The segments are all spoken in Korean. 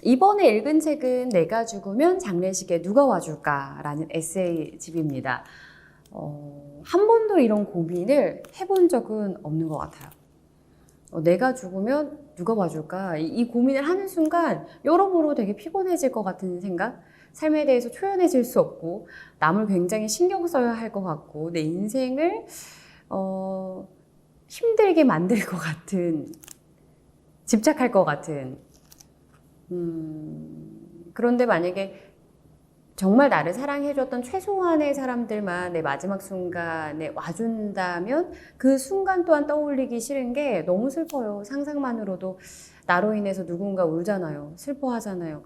이번에 읽은 책은 내가 죽으면 장례식에 누가 와줄까라는 에세이집입니다. 한 번도 이런 고민을 해본 적은 없는 것 같아요. 내가 죽으면 누가 봐줄까? 이 고민을 하는 순간 여러모로 되게 피곤해질 것 같은 생각? 삶에 대해서 초연해질 수 없고 남을 굉장히 신경 써야 할 것 같고 내 인생을 힘들게 만들 것 같은, 집착할 것 같은. 그런데 만약에 정말 나를 사랑해줬던 최소한의 사람들만 내 마지막 순간에 와준다면 그 순간 또한 떠올리기 싫은 게 너무 슬퍼요. 상상만으로도 나로 인해서 누군가 울잖아요. 슬퍼하잖아요.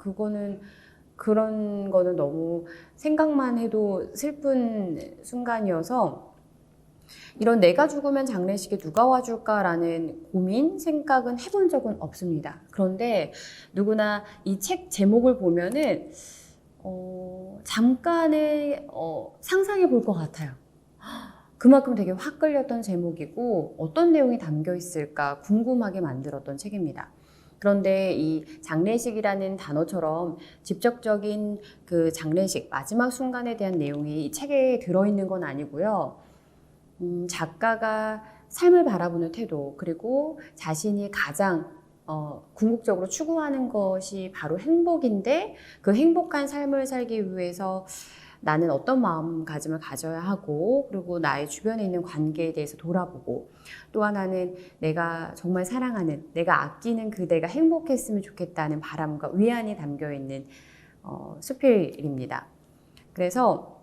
그런 거는 너무 생각만 해도 슬픈 순간이어서 이런 내가 죽으면 장례식에 누가 와줄까라는 고민, 생각은 해본 적은 없습니다. 그런데 누구나 이 책 제목을 보면은 잠깐의 상상해 볼 것 같아요. 그만큼 되게 확 끌렸던 제목이고 어떤 내용이 담겨 있을까 궁금하게 만들었던 책입니다. 그런데 이 장례식이라는 단어처럼 직접적인 그 장례식, 마지막 순간에 대한 내용이 이 책에 들어있는 건 아니고요. 작가가 삶을 바라보는 태도, 그리고 자신이 가장 궁극적으로 추구하는 것이 바로 행복인데 그 행복한 삶을 살기 위해서 나는 어떤 마음가짐을 가져야 하고 그리고 나의 주변에 있는 관계에 대해서 돌아보고 또 하나는 내가 정말 사랑하는 내가 아끼는 그대가 행복했으면 좋겠다는 바람과 위안이 담겨있는 수필입니다. 그래서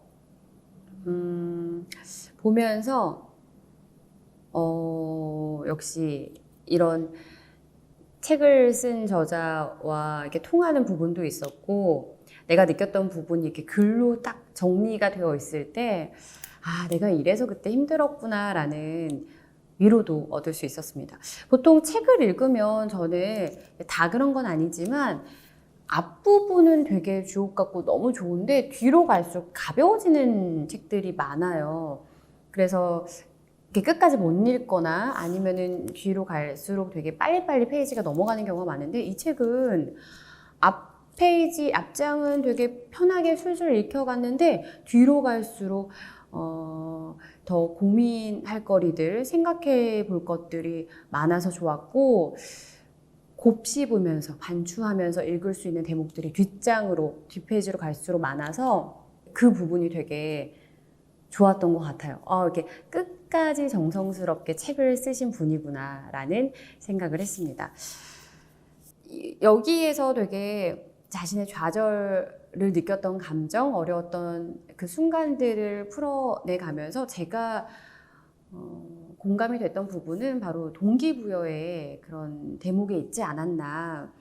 보면서 역시 이런 책을 쓴 저자와 이렇게 통하는 부분도 있었고 내가 느꼈던 부분이 이렇게 글로 딱 정리가 되어 있을 때 내가 이래서 그때 힘들었구나 라는 위로도 얻을 수 있었습니다. 보통 책을 읽으면 저는 다 그런 건 아니지만 앞부분은 되게 주옥 같고 너무 좋은데 뒤로 갈수록 가벼워지는 책들이 많아요. 그래서 이렇게 끝까지 못 읽거나 아니면은 뒤로 갈수록 되게 빨리빨리 페이지가 넘어가는 경우가 많은데 이 책은 앞장은 되게 편하게 술술 읽혀갔는데 뒤로 갈수록 더 고민할 거리들, 생각해 볼 것들이 많아서 좋았고 곱씹으면서 반추하면서 읽을 수 있는 대목들이 뒷페이지로 갈수록 많아서 그 부분이 되게 좋았던 것 같아요. 이렇게 끝까지 정성스럽게 책을 쓰신 분이구나 라는 생각을 했습니다. 여기에서 되게 자신의 좌절을 느꼈던 감정, 어려웠던 그 순간들을 풀어내가면서 제가 공감이 됐던 부분은 바로 동기부여의 그런 대목에 있지 않았나.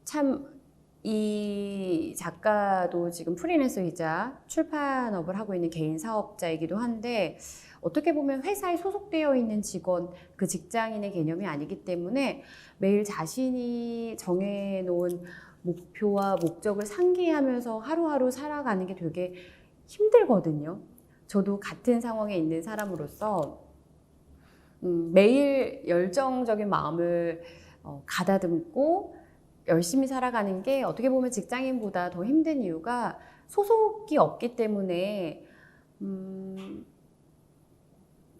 참 이 작가도 지금 프리랜서이자 출판업을 하고 있는 개인 사업자이기도 한데 어떻게 보면 회사에 소속되어 있는 직원, 그 직장인의 개념이 아니기 때문에 매일 자신이 정해놓은 목표와 목적을 상기하면서 하루하루 살아가는 게 되게 힘들거든요. 저도 같은 상황에 있는 사람으로서 매일 열정적인 마음을 가다듬고 열심히 살아가는 게 어떻게 보면 직장인보다 더 힘든 이유가 소속이 없기 때문에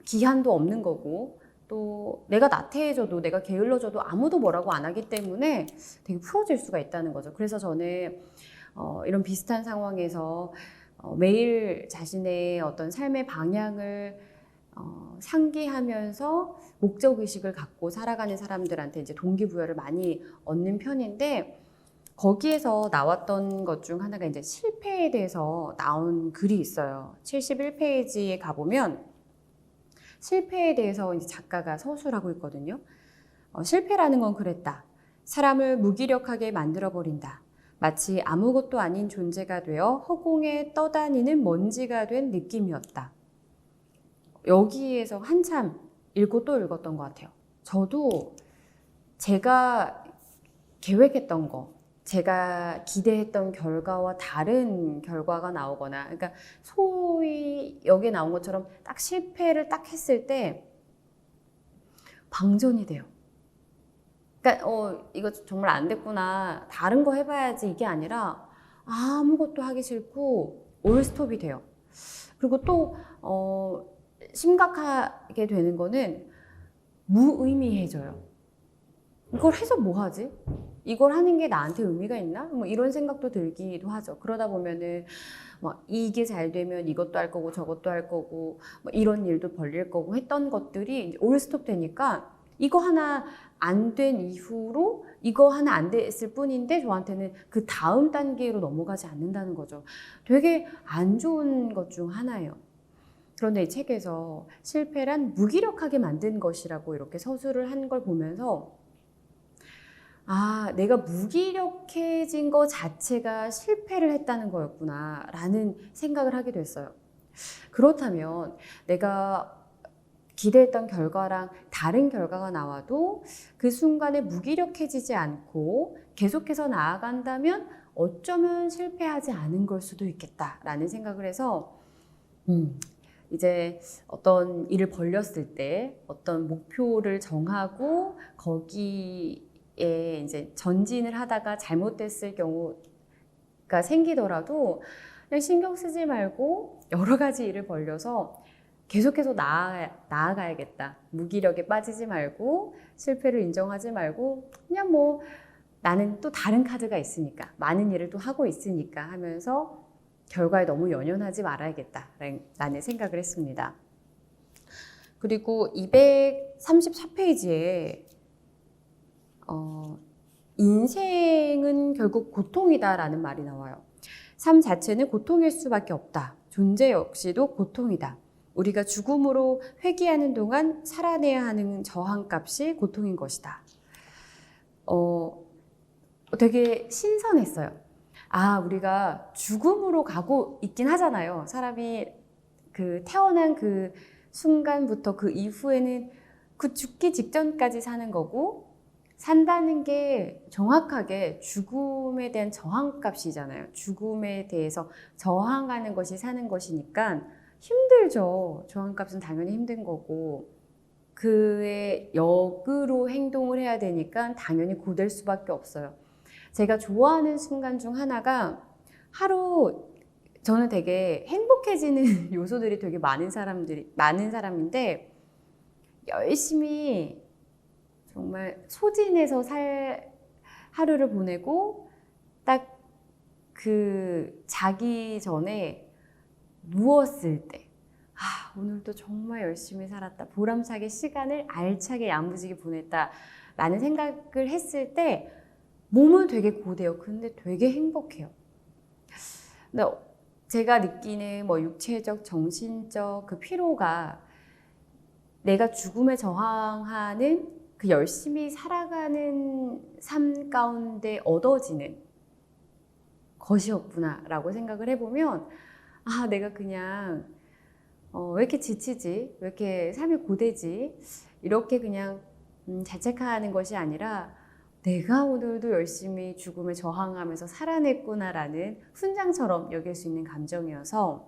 기한도 없는 거고 또 내가 나태해져도 내가 게을러져도 아무도 뭐라고 안 하기 때문에 되게 풀어질 수가 있다는 거죠. 그래서 저는 이런 비슷한 상황에서 매일 자신의 어떤 삶의 방향을 상기하면서 목적의식을 갖고 살아가는 사람들한테 이제 동기부여를 많이 얻는 편인데 거기에서 나왔던 것 중 하나가 이제 실패에 대해서 나온 글이 있어요. 71페이지에 가보면 실패에 대해서 이제 작가가 서술하고 있거든요. 실패라는 건 그랬다. 사람을 무기력하게 만들어버린다. 마치 아무것도 아닌 존재가 되어 허공에 떠다니는 먼지가 된 느낌이었다. 여기에서 한참 읽고 또 읽었던 것 같아요. 저도 제가 계획했던 거, 제가 기대했던 결과와 다른 결과가 나오거나, 그러니까 소위 여기에 나온 것처럼 딱 실패를 딱 했을 때 방전이 돼요. 그러니까 이거 정말 안 됐구나, 다른 거 해봐야지, 이게 아니라 아무것도 하기 싫고 올스톱이 돼요. 그리고 또 심각하게 되는 거는 무의미해져요. 이걸 해서 뭐 하지? 이걸 하는 게 나한테 의미가 있나? 뭐 이런 생각도 들기도 하죠. 그러다 보면은 막 이게 잘 되면 이것도 할 거고 저것도 할 거고 뭐 이런 일도 벌릴 거고 했던 것들이 이제 올스톱 되니까 이거 하나 안 된 이후로 이거 하나 안 됐을 뿐인데 저한테는 그 다음 단계로 넘어가지 않는다는 거죠. 되게 안 좋은 것 중 하나예요. 그런데 이 책에서 실패란 무기력하게 만든 것이라고 이렇게 서술을 한 걸 보면서 내가 무기력해진 것 자체가 실패를 했다는 거였구나 라는 생각을 하게 됐어요. 그렇다면 내가 기대했던 결과랑 다른 결과가 나와도 그 순간에 무기력해지지 않고 계속해서 나아간다면 어쩌면 실패하지 않은 걸 수도 있겠다라는 생각을 해서 이제 어떤 일을 벌렸을 때 어떤 목표를 정하고 거기에 이제 전진을 하다가 잘못됐을 경우가 생기더라도 그냥 신경 쓰지 말고 여러 가지 일을 벌려서 계속해서 나아가야겠다. 무기력에 빠지지 말고 실패를 인정하지 말고 그냥 뭐 나는 또 다른 카드가 있으니까 많은 일을 또 하고 있으니까 하면서 결과에 너무 연연하지 말아야겠다라는 생각을 했습니다. 그리고 234페이지에 인생은 결국 고통이다라는 말이 나와요. 삶 자체는 고통일 수밖에 없다. 존재 역시도 고통이다. 우리가 죽음으로 회귀하는 동안 살아내야 하는 저항값이 고통인 것이다. 되게 신선했어요. 우리가 죽음으로 가고 있긴 하잖아요. 사람이 그 태어난 그 순간부터 그 이후에는 그 죽기 직전까지 사는 거고, 산다는 게 정확하게 죽음에 대한 저항값이잖아요. 죽음에 대해서 저항하는 것이 사는 것이니까 힘들죠. 저항값은 당연히 힘든 거고, 그의 역으로 행동을 해야 되니까 당연히 고될 수밖에 없어요. 제가 좋아하는 순간 중 하나가 하루 저는 되게 행복해지는 요소들이 되게 많은 사람인데 열심히 정말 소진해서 하루를 보내고 딱 그 자기 전에 누웠을 때 오늘도 정말 열심히 살았다. 보람차게 시간을 알차게 야무지게 보냈다. 라는 생각을 했을 때 몸은 되게 고돼요. 근데 되게 행복해요. 근데 제가 느끼는 뭐 육체적, 정신적 그 피로가 내가 죽음에 저항하는 그 열심히 살아가는 삶 가운데 얻어지는 것이었구나라고 생각을 해보면 내가 그냥 왜 이렇게 지치지? 왜 이렇게 삶이 고되지? 이렇게 그냥 자책하는 것이 아니라 내가 오늘도 열심히 죽음에 저항하면서 살아냈구나라는 훈장처럼 여길 수 있는 감정이어서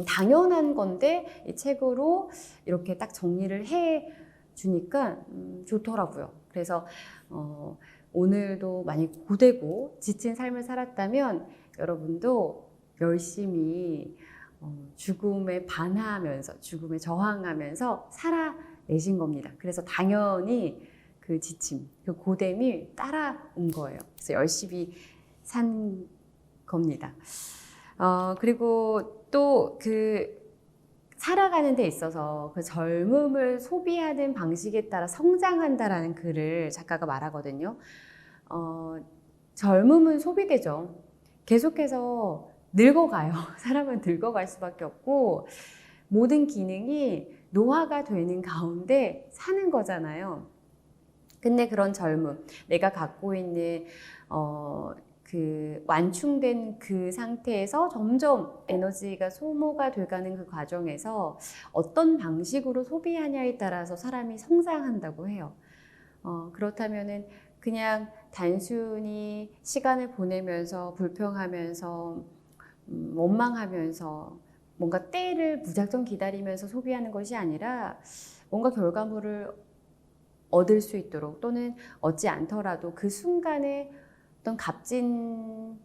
당연한 건데 이 책으로 이렇게 딱 정리를 해 주니까 좋더라고요. 그래서 오늘도 많이 고되고 지친 삶을 살았다면 여러분도 열심히 죽음에 반하면서 죽음에 저항하면서 살아내신 겁니다. 그래서 당연히 그 지침, 그 고됨이 따라온 거예요. 그래서 열심히 산 겁니다. 그리고 또 그 살아가는 데 있어서 그 젊음을 소비하는 방식에 따라 성장한다라는 글을 작가가 말하거든요. 젊음은 소비되죠. 계속해서 늙어가요. 사람은 늙어갈 수밖에 없고 모든 기능이 노화가 되는 가운데 사는 거잖아요. 근데 그런 젊음, 내가 갖고 있는 그 완충된 그 상태에서 점점 에너지가 소모가 돼가는 그 과정에서 어떤 방식으로 소비하냐에 따라서 사람이 성장한다고 해요. 그렇다면은 그냥 단순히 시간을 보내면서 불평하면서 원망하면서 뭔가 때를 무작정 기다리면서 소비하는 것이 아니라 뭔가 결과물을 얻을 수 있도록 또는 얻지 않더라도 그 순간에 어떤 값진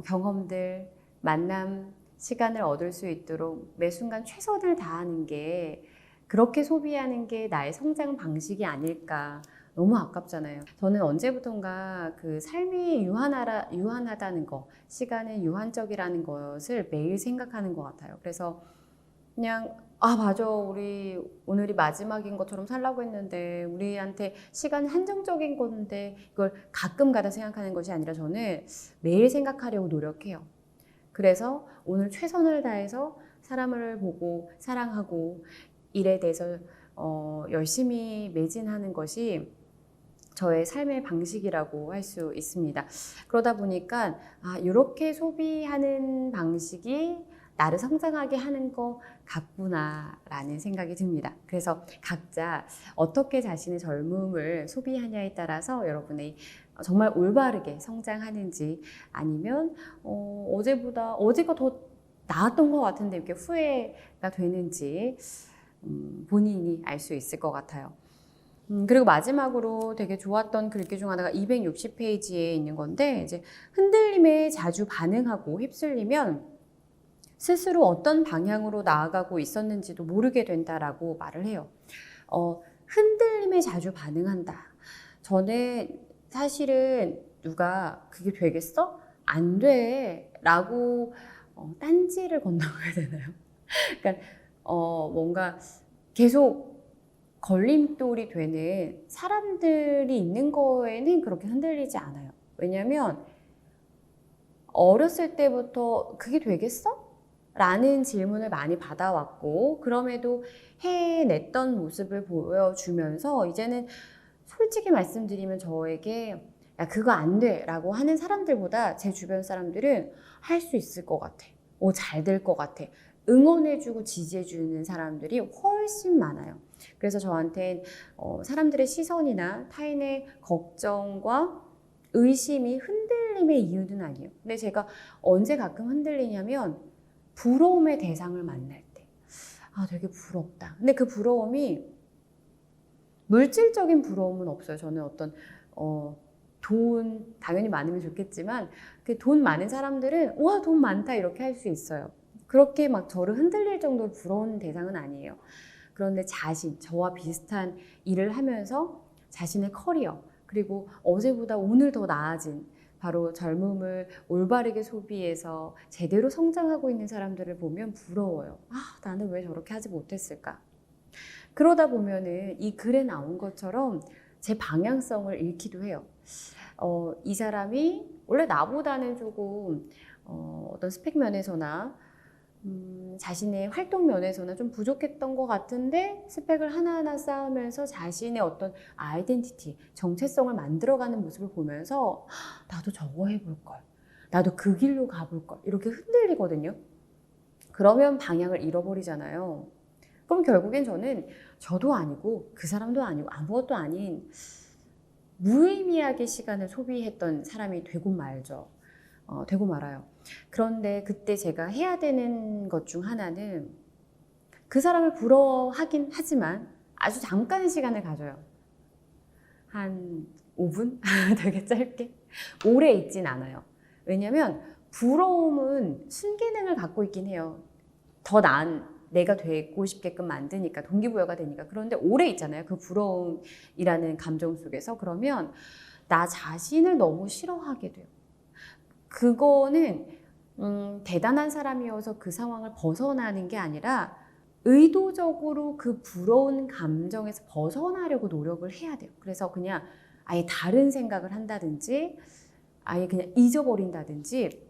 경험들, 만남, 시간을 얻을 수 있도록 매 순간 최선을 다하는 게 그렇게 소비하는 게 나의 성장 방식이 아닐까. 너무 아깝잖아요. 저는 언제부턴가 그 삶이 유한하다는 거, 시간은 유한적이라는 것을 매일 생각하는 것 같아요. 그래서 그냥 맞아, 우리 오늘이 마지막인 것처럼 살라고 했는데 우리한테 시간 한정적인 건데 이걸 가끔가다 생각하는 것이 아니라 저는 매일 생각하려고 노력해요. 그래서 오늘 최선을 다해서 사람을 보고 사랑하고 일에 대해서 열심히 매진하는 것이 저의 삶의 방식이라고 할 수 있습니다. 그러다 보니까 이렇게 소비하는 방식이 나를 성장하게 하는 것 같구나라는 생각이 듭니다. 그래서 각자 어떻게 자신의 젊음을 소비하냐에 따라서 여러분의 정말 올바르게 성장하는지 아니면 어제가 더 나았던 것 같은데 이렇게 후회가 되는지 본인이 알 수 있을 것 같아요. 그리고 마지막으로 되게 좋았던 글귀 중 하나가 260페이지에 있는 건데 이제 흔들림에 자주 반응하고 휩쓸리면 스스로 어떤 방향으로 나아가고 있었는지도 모르게 된다라고 말을 해요. 흔들림에 자주 반응한다. 저는 사실은 누가 그게 되겠어? 안 돼. 라고 딴지를 건다고 해야 되나요? 그러니까 뭔가 계속 걸림돌이 되는 사람들이 있는 거에는 그렇게 흔들리지 않아요. 왜냐면 어렸을 때부터 그게 되겠어? 라는 질문을 많이 받아왔고 그럼에도 해냈던 모습을 보여주면서 이제는 솔직히 말씀드리면 저에게 야 그거 안 돼 라고 하는 사람들보다 제 주변 사람들은 할 수 있을 것 같아. 잘 될 것 같아. 응원해주고 지지해주는 사람들이 훨씬 많아요. 그래서 저한텐 사람들의 시선이나 타인의 걱정과 의심이 흔들림의 이유는 아니에요. 근데 제가 언제 가끔 흔들리냐면 부러움의 대상을 만날 때. 되게 부럽다. 근데 그 부러움이 물질적인 부러움은 없어요. 저는 어떤 돈 당연히 많으면 좋겠지만 그 돈 많은 사람들은 와, 돈 많다 이렇게 할 수 있어요. 그렇게 막 저를 흔들릴 정도로 부러운 대상은 아니에요. 그런데 저와 비슷한 일을 하면서 자신의 커리어, 그리고 어제보다 오늘 더 나아진 바로 젊음을 올바르게 소비해서 제대로 성장하고 있는 사람들을 보면 부러워요. 나는 왜 저렇게 하지 못했을까? 그러다 보면은 이 글에 나온 것처럼 제 방향성을 잃기도 해요. 이 사람이 원래 나보다는 조금 어떤 스펙 면에서나 자신의 활동 면에서는 좀 부족했던 것 같은데 스펙을 하나하나 쌓으면서 자신의 어떤 아이덴티티, 정체성을 만들어가는 모습을 보면서 나도 저거 해볼 걸, 나도 그 길로 가볼 걸 이렇게 흔들리거든요. 그러면 방향을 잃어버리잖아요. 그럼 결국엔 저도 아니고 그 사람도 아니고 아무것도 아닌 무의미하게 시간을 소비했던 사람이 되고 말죠. 되고 말아요. 그런데 그때 제가 해야 되는 것 중 하나는 그 사람을 부러워하긴 하지만 아주 잠깐의 시간을 가져요. 한 5분? 되게 짧게. 오래 있진 않아요. 왜냐면 부러움은 순기능을 갖고 있긴 해요. 더 나은 내가 되고 싶게끔 만드니까 동기부여가 되니까. 그런데 오래 있잖아요. 그 부러움이라는 감정 속에서. 그러면 나 자신을 너무 싫어하게 돼요. 그거는 대단한 사람이어서 그 상황을 벗어나는 게 아니라 의도적으로 그 부러운 감정에서 벗어나려고 노력을 해야 돼요. 그래서 그냥 아예 다른 생각을 한다든지 아예 그냥 잊어버린다든지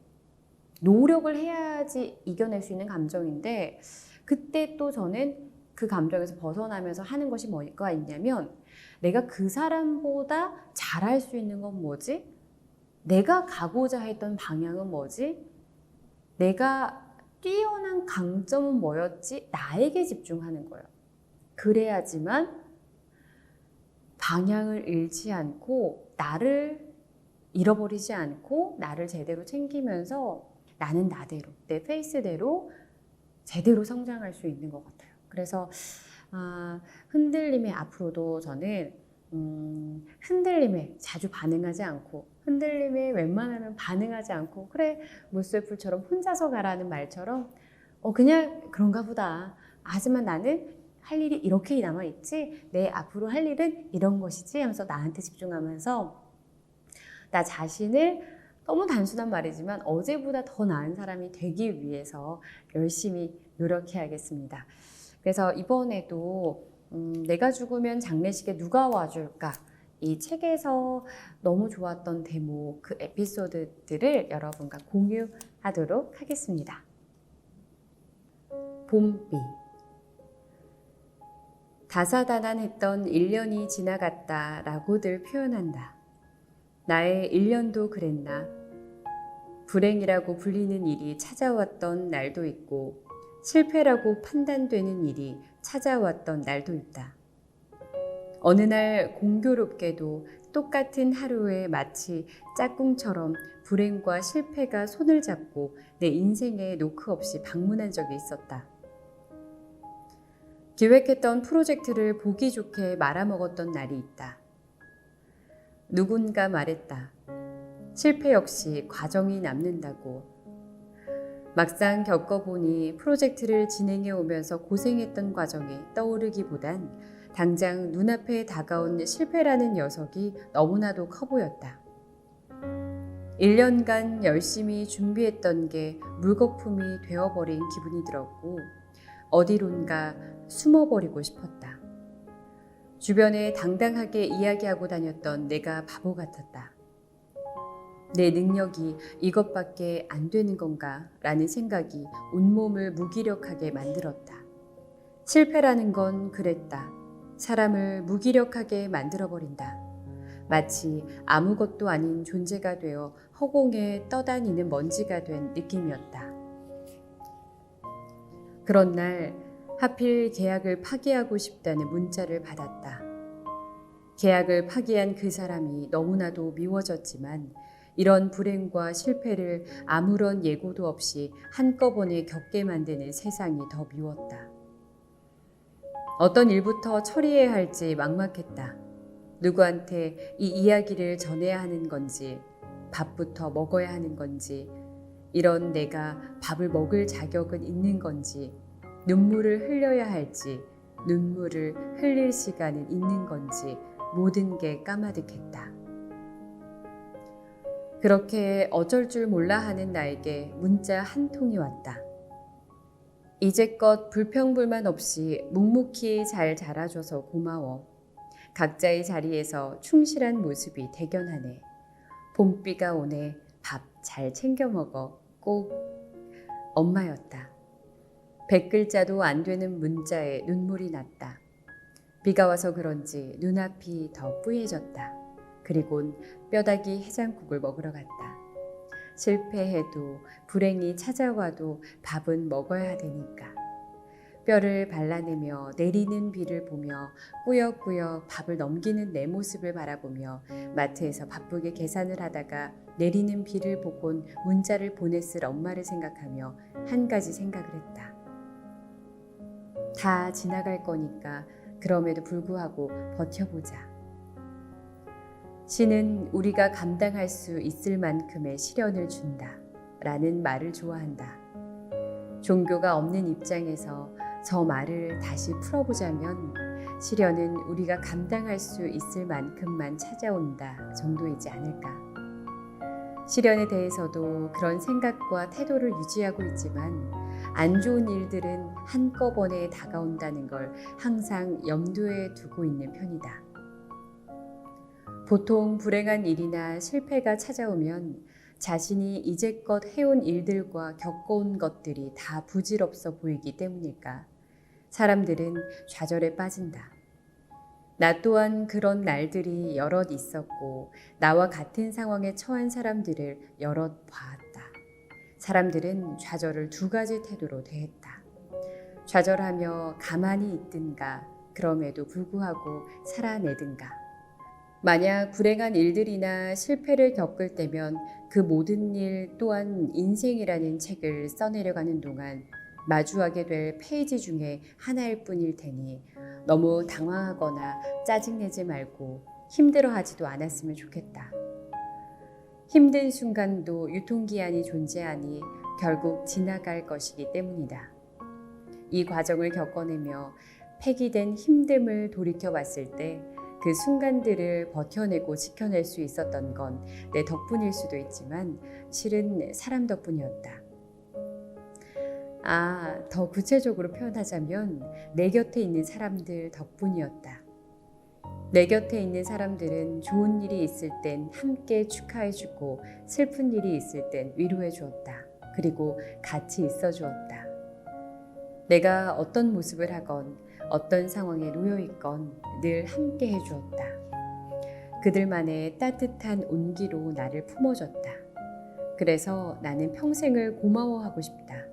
노력을 해야지 이겨낼 수 있는 감정인데 그때 또 저는 그 감정에서 벗어나면서 하는 것이 뭐가 있냐면 내가 그 사람보다 잘할 수 있는 건 뭐지? 내가 가고자 했던 방향은 뭐지? 내가 뛰어난 강점은 뭐였지? 나에게 집중하는 거예요. 그래야지만 방향을 잃지 않고 나를 잃어버리지 않고 나를 제대로 챙기면서 나는 나대로, 내 페이스대로 제대로 성장할 수 있는 것 같아요. 그래서 흔들림의 앞으로도 저는 흔들림에 자주 반응하지 않고 흔들림에 웬만하면 반응하지 않고 그래 물쇠풀처럼 혼자서 가라는 말처럼 그냥 그런가 보다. 하지만 나는 할 일이 이렇게 남아있지 내 앞으로 할 일은 이런 것이지 하면서 나한테 집중하면서 나 자신을 너무 단순한 말이지만 어제보다 더 나은 사람이 되기 위해서 열심히 노력해야겠습니다. 그래서 이번에도 내가 죽으면 장례식에 누가 와줄까? 이 책에서 너무 좋았던 대목, 그 에피소드들을 여러분과 공유하도록 하겠습니다. 봄비. 다사다난했던 1년이 지나갔다 라고들 표현한다. 나의 1년도 그랬나? 불행이라고 불리는 일이 찾아왔던 날도 있고 실패라고 판단되는 일이 찾아왔던 날도 있다. 어느 날 공교롭게도 똑같은 하루에 마치 짝꿍처럼 불행과 실패가 손을 잡고 내 인생에 노크 없이 방문한 적이 있었다. 기획했던 프로젝트를 보기 좋게 말아먹었던 날이 있다. 누군가 말했다. 실패 역시 과정이 남는다고. 막상 겪어보니 프로젝트를 진행해 오면서 고생했던 과정이 떠오르기보단 당장 눈앞에 다가온 실패라는 녀석이 너무나도 커 보였다. 1년간 열심히 준비했던 게 물거품이 되어버린 기분이 들었고 어디론가 숨어버리고 싶었다. 주변에 당당하게 이야기하고 다녔던 내가 바보 같았다. 내 능력이 이것밖에 안 되는 건가? 라는 생각이 온몸을 무기력하게 만들었다. 실패라는 건 그랬다. 사람을 무기력하게 만들어버린다. 마치 아무것도 아닌 존재가 되어 허공에 떠다니는 먼지가 된 느낌이었다. 그런 날 하필 계약을 파기하고 싶다는 문자를 받았다. 계약을 파기한 그 사람이 너무나도 미워졌지만 이런 불행과 실패를 아무런 예고도 없이 한꺼번에 겪게 만드는 세상이 더 미웠다. 어떤 일부터 처리해야 할지 막막했다. 누구한테 이 이야기를 전해야 하는 건지, 밥부터 먹어야 하는 건지, 이런 내가 밥을 먹을 자격은 있는 건지, 눈물을 흘려야 할지, 눈물을 흘릴 시간은 있는 건지 모든 게 까마득했다. 그렇게 어쩔 줄 몰라 하는 나에게 문자 한 통이 왔다. 이제껏 불평불만 없이 묵묵히 잘 자라줘서 고마워. 각자의 자리에서 충실한 모습이 대견하네. 봄비가 오네. 밥 잘 챙겨 먹어. 꼭 엄마였다. 100글자도 안 되는 문자에 눈물이 났다. 비가 와서 그런지 눈앞이 더 뿌얘졌다. 그리곤 뼈다귀 해장국을 먹으러 갔다. 실패해도 불행이 찾아와도 밥은 먹어야 되니까. 뼈를 발라내며 내리는 비를 보며 꾸역꾸역 밥을 넘기는 내 모습을 바라보며 마트에서 바쁘게 계산을 하다가 내리는 비를 보곤 문자를 보냈을 엄마를 생각하며 한 가지 생각을 했다. 다 지나갈 거니까 그럼에도 불구하고 버텨보자. 신은 우리가 감당할 수 있을 만큼의 시련을 준다 라는 말을 좋아한다. 종교가 없는 입장에서 저 말을 다시 풀어보자면 시련은 우리가 감당할 수 있을 만큼만 찾아온다 정도이지 않을까. 시련에 대해서도 그런 생각과 태도를 유지하고 있지만 안 좋은 일들은 한꺼번에 다가온다는 걸 항상 염두에 두고 있는 편이다. 보통 불행한 일이나 실패가 찾아오면 자신이 이제껏 해온 일들과 겪어온 것들이 다 부질없어 보이기 때문일까? 사람들은 좌절에 빠진다. 나 또한 그런 날들이 여럿 있었고 나와 같은 상황에 처한 사람들을 여럿 봐왔다. 사람들은 좌절을 두 가지 태도로 대했다. 좌절하며 가만히 있든가 그럼에도 불구하고 살아내든가. 만약 불행한 일들이나 실패를 겪을 때면 그 모든 일 또한 인생이라는 책을 써내려가는 동안 마주하게 될 페이지 중에 하나일 뿐일 테니 너무 당황하거나 짜증내지 말고 힘들어하지도 않았으면 좋겠다. 힘든 순간도 유통기한이 존재하니 결국 지나갈 것이기 때문이다. 이 과정을 겪어내며 폐기된 힘듦을 돌이켜봤을 때 그 순간들을 버텨내고 지켜낼 수 있었던 건 내 덕분일 수도 있지만 실은 사람 덕분이었다. 더 구체적으로 표현하자면 내 곁에 있는 사람들 덕분이었다. 내 곁에 있는 사람들은 좋은 일이 있을 땐 함께 축하해주고 슬픈 일이 있을 땐 위로해주었다. 그리고 같이 있어주었다. 내가 어떤 모습을 하건 어떤 상황에 놓여있건 늘 함께 해주었다. 그들만의 따뜻한 온기로 나를 품어줬다. 그래서 나는 평생을 고마워하고 싶다.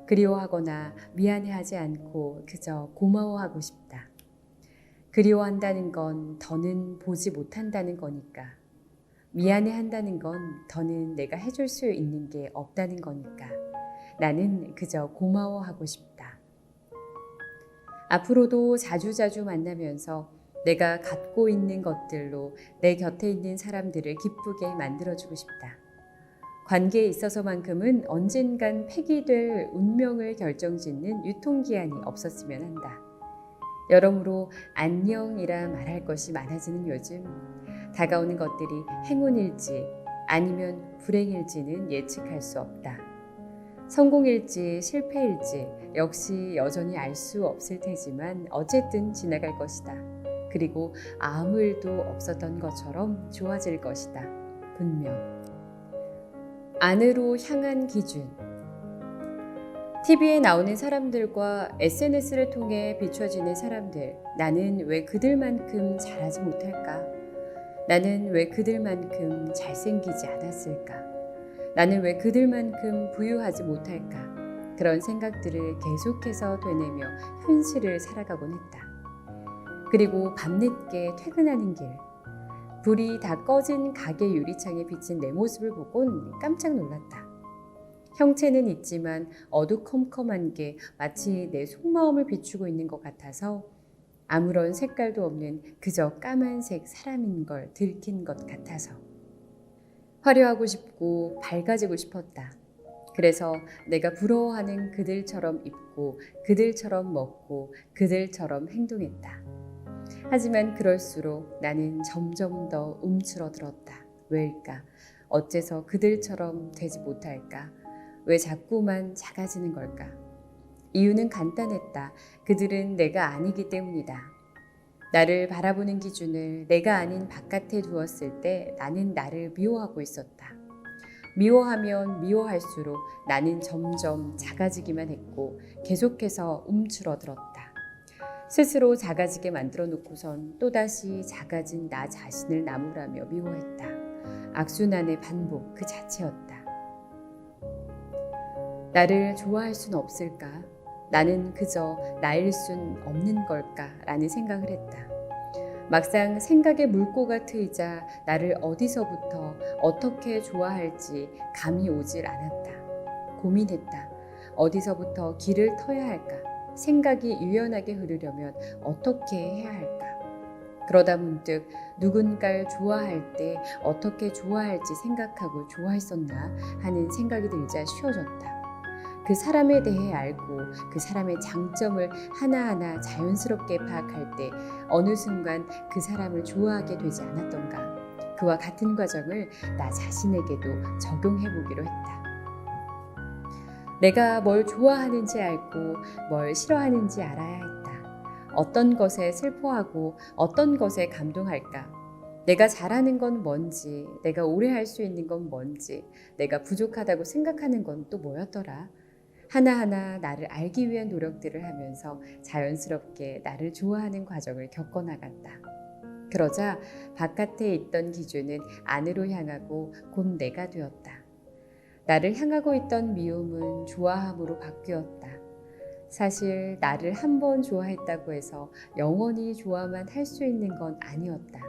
그리워하거나 미안해하지 않고 그저 고마워하고 싶다. 그리워한다는 건 더는 보지 못한다는 거니까. 미안해한다는 건 더는 내가 해줄 수 있는 게 없다는 거니까. 나는 그저 고마워하고 싶다. 앞으로도 자주자주 만나면서 내가 갖고 있는 것들로 내 곁에 있는 사람들을 기쁘게 만들어주고 싶다. 관계에 있어서만큼은 언젠간 폐기될 운명을 결정짓는 유통기한이 없었으면 한다. 여러모로 안녕이라 말할 것이 많아지는 요즘, 다가오는 것들이 행운일지 아니면 불행일지는 예측할 수 없다. 성공일지 실패일지 역시 여전히 알 수 없을 테지만 어쨌든 지나갈 것이다. 그리고 아무 일도 없었던 것처럼 좋아질 것이다. 분명. 안으로 향한 기준. TV에 나오는 사람들과 SNS를 통해 비춰지는 사람들, 나는 왜 그들만큼 잘하지 못할까? 나는 왜 그들만큼 잘생기지 않았을까? 나는 왜 그들만큼 부유하지 못할까? 그런 생각들을 계속해서 되뇌며 현실을 살아가곤 했다. 그리고 밤늦게 퇴근하는 길, 불이 다 꺼진 가게 유리창에 비친 내 모습을 보곤 깜짝 놀랐다. 형체는 있지만 어두컴컴한 게 마치 내 속마음을 비추고 있는 것 같아서 아무런 색깔도 없는 그저 까만색 사람인 걸 들킨 것 같아서 화려하고 싶고 밝아지고 싶었다. 그래서 내가 부러워하는 그들처럼 입고 그들처럼 먹고 그들처럼 행동했다. 하지만 그럴수록 나는 점점 더 움츠러들었다. 왜일까? 어째서 그들처럼 되지 못할까? 왜 자꾸만 작아지는 걸까? 이유는 간단했다. 그들은 내가 아니기 때문이다. 나를 바라보는 기준을 내가 아닌 바깥에 두었을 때 나는 나를 미워하고 있었다. 미워하면 미워할수록 나는 점점 작아지기만 했고 계속해서 움츠러들었다. 스스로 작아지게 만들어 놓고선 또다시 작아진 나 자신을 나무라며 미워했다. 악순환의 반복 그 자체였다. 나를 좋아할 순 없을까? 나는 그저 나일 순 없는 걸까? 라는 생각을 했다. 막상 생각의 물꼬가 트이자 나를 어디서부터 어떻게 좋아할지 감이 오질 않았다. 고민했다. 어디서부터 길을 터야 할까? 생각이 유연하게 흐르려면 어떻게 해야 할까? 그러다 문득 누군가를 좋아할 때 어떻게 좋아할지 생각하고 좋아했었나 하는 생각이 들자 쉬워졌다. 그 사람에 대해 알고 그 사람의 장점을 하나하나 자연스럽게 파악할 때 어느 순간 그 사람을 좋아하게 되지 않았던가. 그와 같은 과정을 나 자신에게도 적용해 보기로 했다. 내가 뭘 좋아하는지 알고 뭘 싫어하는지 알아야 했다. 어떤 것에 슬퍼하고 어떤 것에 감동할까? 내가 잘하는 건 뭔지, 내가 오래 할 수 있는 건 뭔지, 내가 부족하다고 생각하는 건 또 뭐였더라? 하나하나 나를 알기 위한 노력들을 하면서 자연스럽게 나를 좋아하는 과정을 겪어나갔다. 그러자 바깥에 있던 기준은 안으로 향하고 곧 내가 되었다. 나를 향하고 있던 미움은 좋아함으로 바뀌었다. 사실 나를 한 번 좋아했다고 해서 영원히 좋아만 할 수 있는 건 아니었다.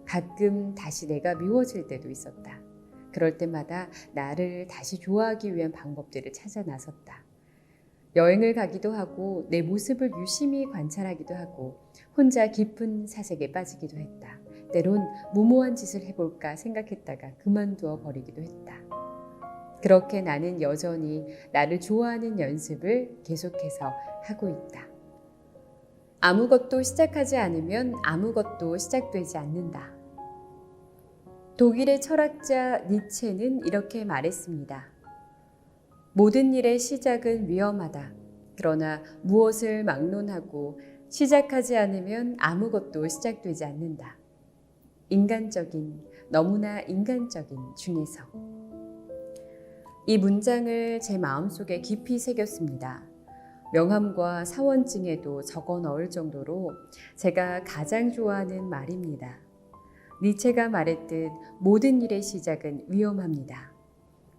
가끔 다시 내가 미워질 때도 있었다. 그럴 때마다 나를 다시 좋아하기 위한 방법들을 찾아 나섰다. 여행을 가기도 하고 내 모습을 유심히 관찰하기도 하고 혼자 깊은 사색에 빠지기도 했다. 때론 무모한 짓을 해볼까 생각했다가 그만두어 버리기도 했다. 그렇게 나는 여전히 나를 좋아하는 연습을 계속해서 하고 있다. 아무것도 시작하지 않으면 아무것도 시작되지 않는다. 독일의 철학자 니체는 이렇게 말했습니다. 모든 일의 시작은 위험하다. 그러나 무엇을 막론하고 시작하지 않으면 아무것도 시작되지 않는다. 인간적인, 너무나 인간적인 중에서. 이 문장을 제 마음속에 깊이 새겼습니다. 명함과 사원증에도 적어 넣을 정도로 제가 가장 좋아하는 말입니다. 니체가 말했듯 모든 일의 시작은 위험합니다.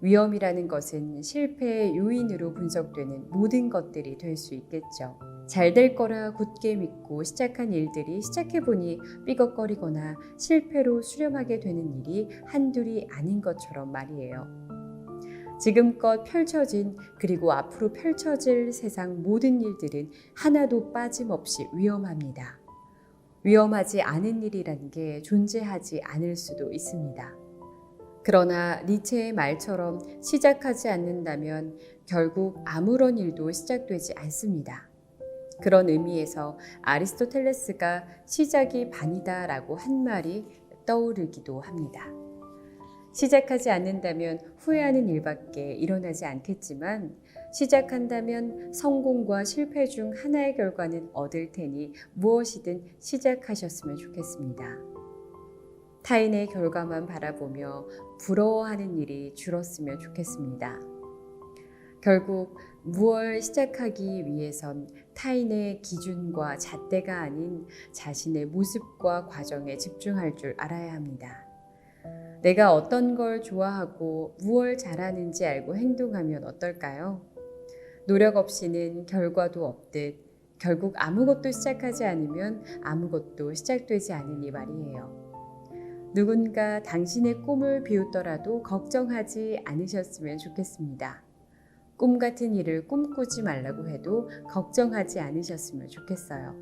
위험이라는 것은 실패의 요인으로 분석되는 모든 것들이 될 수 있겠죠. 잘 될 거라 굳게 믿고 시작한 일들이 시작해보니 삐걱거리거나 실패로 수렴하게 되는 일이 한둘이 아닌 것처럼 말이에요. 지금껏 펼쳐진 그리고 앞으로 펼쳐질 세상 모든 일들은 하나도 빠짐없이 위험합니다. 위험하지 않은 일이란 게 존재하지 않을 수도 있습니다. 그러나 니체의 말처럼 시작하지 않는다면 결국 아무런 일도 시작되지 않습니다. 그런 의미에서 아리스토텔레스가 시작이 반이다라고 한 말이 떠오르기도 합니다. 시작하지 않는다면 후회하는 일밖에 일어나지 않겠지만 시작한다면 성공과 실패 중 하나의 결과는 얻을 테니 무엇이든 시작하셨으면 좋겠습니다. 타인의 결과만 바라보며 부러워하는 일이 줄었으면 좋겠습니다. 결국 무엇을 시작하기 위해선 타인의 기준과 잣대가 아닌 자신의 모습과 과정에 집중할 줄 알아야 합니다. 내가 어떤 걸 좋아하고 무엇을 잘하는지 알고 행동하면 어떨까요? 노력 없이는 결과도 없듯 결국 아무것도 시작하지 않으면 아무것도 시작되지 않으니 말이에요. 누군가 당신의 꿈을 비웃더라도 걱정하지 않으셨으면 좋겠습니다. 꿈 같은 일을 꿈꾸지 말라고 해도 걱정하지 않으셨으면 좋겠어요.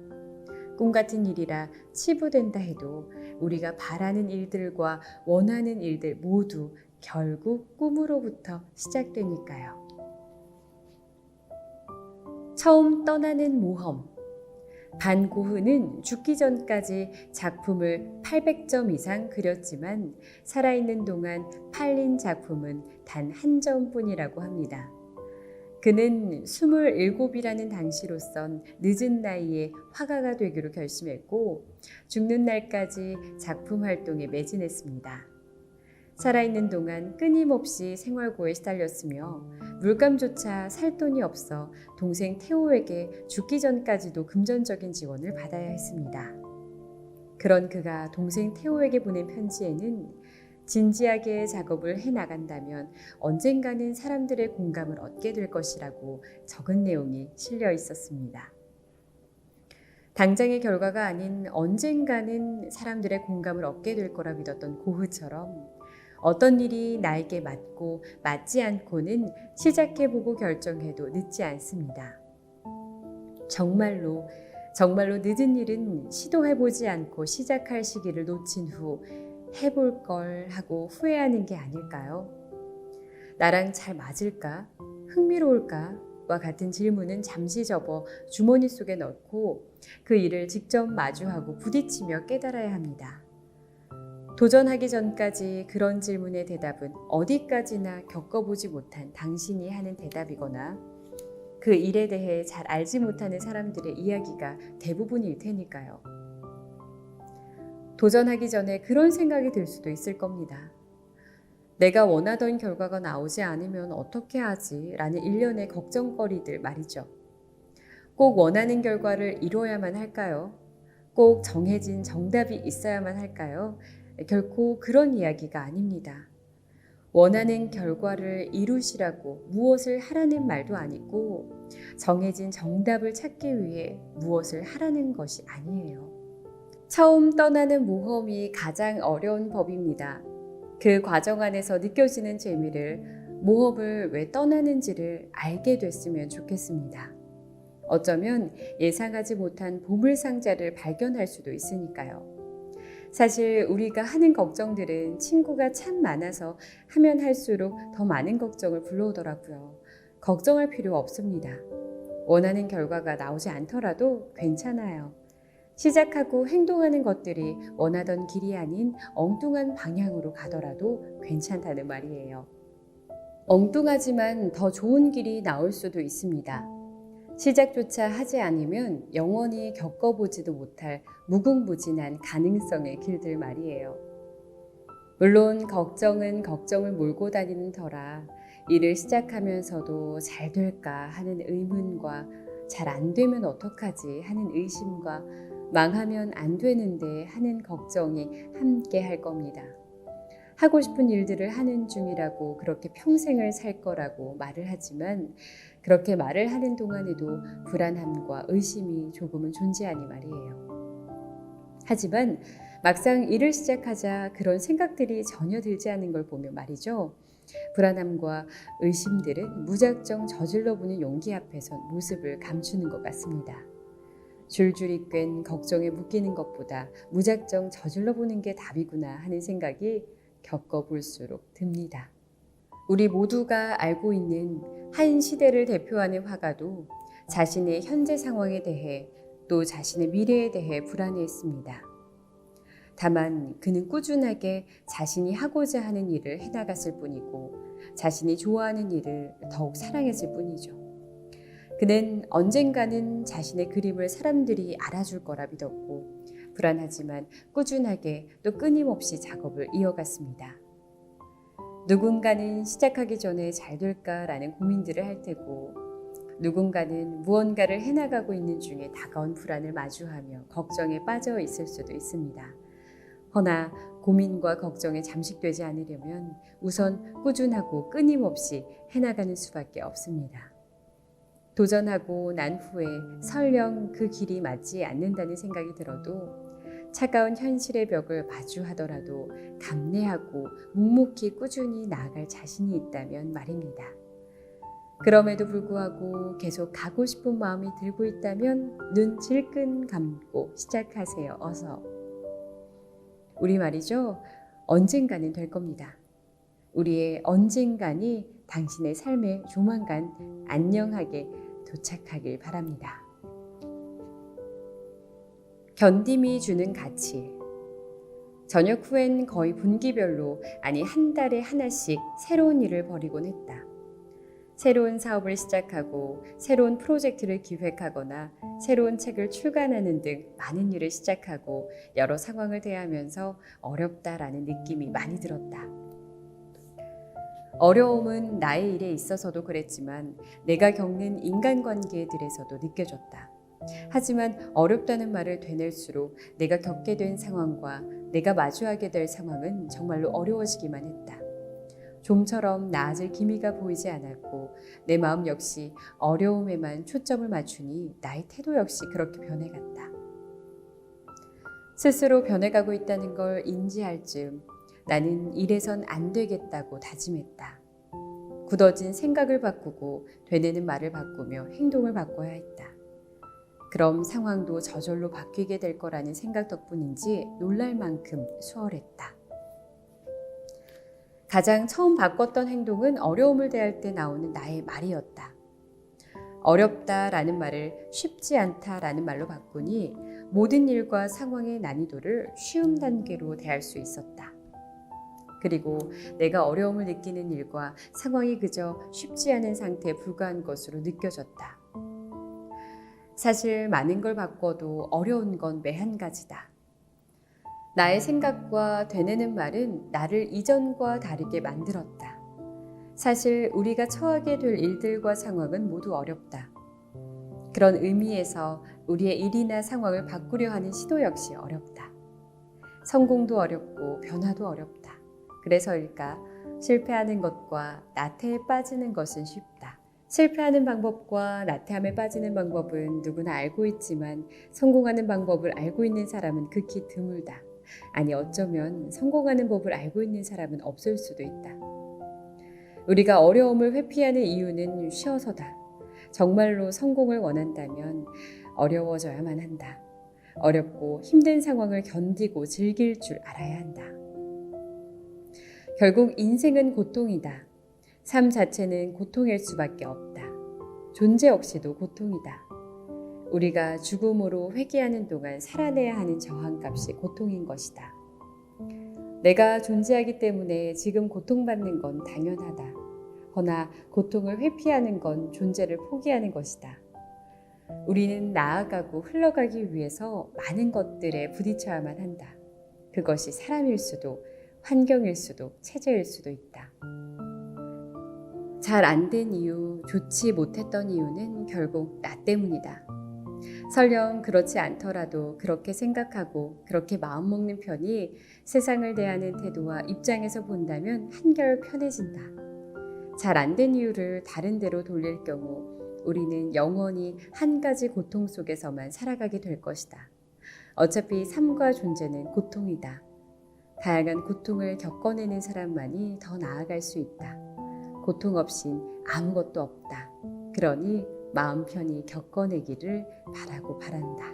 꿈 같은 일이라 치부된다 해도 우리가 바라는 일들과 원하는 일들 모두 결국 꿈으로부터 시작되니까요. 처음 떠나는 모험. 반고흐는 죽기 전까지 작품을 800점 이상 그렸지만 살아있는 동안 팔린 작품은 단 한 점뿐이라고 합니다. 그는 27이라는 당시로선 늦은 나이에 화가가 되기로 결심했고 죽는 날까지 작품 활동에 매진했습니다. 살아있는 동안 끊임없이 생활고에 시달렸으며 물감조차 살 돈이 없어 동생 테오에게 죽기 전까지도 금전적인 지원을 받아야 했습니다. 그런 그가 동생 테오에게 보낸 편지에는 진지하게 작업을 해나간다면 언젠가는 사람들의 공감을 얻게 될 것이라고 적은 내용이 실려 있었습니다. 당장의 결과가 아닌 언젠가는 사람들의 공감을 얻게 될 거라 믿었던 고흐처럼 어떤 일이 나에게 맞고 맞지 않고는 시작해보고 결정해도 늦지 않습니다. 정말로 늦은 일은 시도해보지 않고 시작할 시기를 놓친 후 해볼 걸 하고 후회하는 게 아닐까요? 나랑 잘 맞을까? 흥미로울까? 와 같은 질문은 잠시 접어 주머니 속에 넣고 그 일을 직접 마주하고 부딪히며 깨달아야 합니다. 도전하기 전까지 그런 질문의 대답은 어디까지나 겪어보지 못한 당신이 하는 대답이거나 그 일에 대해 잘 알지 못하는 사람들의 이야기가 대부분일 테니까요. 도전하기 전에 그런 생각이 들 수도 있을 겁니다. 내가 원하던 결과가 나오지 않으면 어떻게 하지? 라는 일련의 걱정거리들 말이죠. 꼭 원하는 결과를 이뤄야만 할까요? 꼭 정해진 정답이 있어야만 할까요? 결코 그런 이야기가 아닙니다. 원하는 결과를 이루시라고 무엇을 하라는 말도 아니고 정해진 정답을 찾기 위해 무엇을 하라는 것이 아니에요. 처음 떠나는 모험이 가장 어려운 법입니다. 그 과정 안에서 느껴지는 재미를 모험을 왜 떠나는지를 알게 됐으면 좋겠습니다. 어쩌면 예상하지 못한 보물상자를 발견할 수도 있으니까요. 사실 우리가 하는 걱정들은 친구가 참 많아서 하면 할수록 더 많은 걱정을 불러오더라고요. 걱정할 필요 없습니다. 원하는 결과가 나오지 않더라도 괜찮아요. 시작하고 행동하는 것들이 원하던 길이 아닌 엉뚱한 방향으로 가더라도 괜찮다는 말이에요. 엉뚱하지만 더 좋은 길이 나올 수도 있습니다. 시작조차 하지 않으면 영원히 겪어보지도 못할 무궁무진한 가능성의 길들 말이에요. 물론 걱정은 걱정을 몰고 다니는 터라 일을 시작하면서도 잘 될까 하는 의문과 잘 안 되면 어떡하지 하는 의심과 망하면 안 되는데 하는 걱정이 함께 할 겁니다. 하고 싶은 일들을 하는 중이라고 그렇게 평생을 살 거라고 말을 하지만 그렇게 말을 하는 동안에도 불안함과 의심이 조금은 존재하니 말이에요. 하지만 막상 일을 시작하자 그런 생각들이 전혀 들지 않은 걸 보면 말이죠. 불안함과 의심들은 무작정 저질러 보는 용기 앞에선 모습을 감추는 것 같습니다. 줄줄이 꿰는 걱정에 묶이는 것보다 무작정 저질러 보는 게 답이구나 하는 생각이 겪어볼수록 듭니다. 우리 모두가 알고 있는 한 시대를 대표하는 화가도 자신의 현재 상황에 대해 또 자신의 미래에 대해 불안해했습니다. 다만 그는 꾸준하게 자신이 하고자 하는 일을 해나갔을 뿐이고 자신이 좋아하는 일을 더욱 사랑했을 뿐이죠. 그는 언젠가는 자신의 그림을 사람들이 알아줄 거라 믿었고 불안하지만 꾸준하게 또 끊임없이 작업을 이어갔습니다. 누군가는 시작하기 전에 잘 될까라는 고민들을 할 테고 누군가는 무언가를 해나가고 있는 중에 다가온 불안을 마주하며 걱정에 빠져 있을 수도 있습니다. 허나 고민과 걱정에 잠식되지 않으려면 우선 꾸준하고 끊임없이 해나가는 수밖에 없습니다. 도전하고 난 후에 설령 그 길이 맞지 않는다는 생각이 들어도 차가운 현실의 벽을 마주하더라도 감내하고 묵묵히 꾸준히 나아갈 자신이 있다면 말입니다. 그럼에도 불구하고 계속 가고 싶은 마음이 들고 있다면 눈 질끈 감고 시작하세요. 어서. 우리 말이죠. 언젠가는 될 겁니다. 우리의 언젠가니 당신의 삶에 조만간 안녕하게 도착하길 바랍니다. 견딤이 주는 가치. 저녁 후엔 거의 분기별로 아니 한 달에 하나씩 새로운 일을 벌이곤 했다. 새로운 사업을 시작하고 새로운 프로젝트를 기획하거나 새로운 책을 출간하는 등 많은 일을 시작하고 여러 상황을 대하면서 어렵다라는 느낌이 많이 들었다. 어려움은 나의 일에 있어서도 그랬지만 내가 겪는 인간관계들에서도 느껴졌다. 하지만 어렵다는 말을 되낼수록 내가 겪게 된 상황과 내가 마주하게 될 상황은 정말로 어려워지기만 했다. 좀처럼 나아질 기미가 보이지 않았고 내 마음 역시 어려움에만 초점을 맞추니 나의 태도 역시 그렇게 변해갔다. 스스로 변해가고 있다는 걸 인지할 즈음 나는 이래선 안 되겠다고 다짐했다. 굳어진 생각을 바꾸고 되뇌는 말을 바꾸며 행동을 바꿔야 했다. 그럼 상황도 저절로 바뀌게 될 거라는 생각 덕분인지 놀랄 만큼 수월했다. 가장 처음 바꿨던 행동은 어려움을 대할 때 나오는 나의 말이었다. 어렵다라는 말을 쉽지 않다라는 말로 바꾸니 모든 일과 상황의 난이도를 쉬운 단계로 대할 수 있었다. 그리고 내가 어려움을 느끼는 일과 상황이 그저 쉽지 않은 상태에 불과한 것으로 느껴졌다. 사실 많은 걸 바꿔도 어려운 건 매 한 가지다. 나의 생각과 되뇌는 말은 나를 이전과 다르게 만들었다. 사실 우리가 처하게 될 일들과 상황은 모두 어렵다. 그런 의미에서 우리의 일이나 상황을 바꾸려 하는 시도 역시 어렵다. 성공도 어렵고 변화도 어렵다. 그래서일까? 실패하는 것과 나태에 빠지는 것은 쉽다. 실패하는 방법과 나태함에 빠지는 방법은 누구나 알고 있지만 성공하는 방법을 알고 있는 사람은 극히 드물다. 아니 어쩌면 성공하는 법을 알고 있는 사람은 없을 수도 있다. 우리가 어려움을 회피하는 이유는 쉬어서다. 정말로 성공을 원한다면 어려워져야만 한다. 어렵고 힘든 상황을 견디고 즐길 줄 알아야 한다. 결국 인생은 고통이다. 삶 자체는 고통일 수밖에 없다. 존재 역시도 고통이다. 우리가 죽음으로 회귀하는 동안 살아내야 하는 저항값이 고통인 것이다. 내가 존재하기 때문에 지금 고통받는 건 당연하다. 허나 고통을 회피하는 건 존재를 포기하는 것이다. 우리는 나아가고 흘러가기 위해서 많은 것들에 부딪혀야만 한다. 그것이 사람일 수도, 환경일 수도, 체제일 수도 있다. 잘 안 된 이유, 좋지 못했던 이유는 결국 나 때문이다. 설령 그렇지 않더라도 그렇게 생각하고 그렇게 마음먹는 편이 세상을 대하는 태도와 입장에서 본다면 한결 편해진다. 잘 안 된 이유를 다른 데로 돌릴 경우 우리는 영원히 한 가지 고통 속에서만 살아가게 될 것이다. 어차피 삶과 존재는 고통이다. 다양한 고통을 겪어내는 사람만이 더 나아갈 수 있다. 고통 없인 아무것도 없다. 그러니 마음 편히 겪어내기를 바라고 바란다.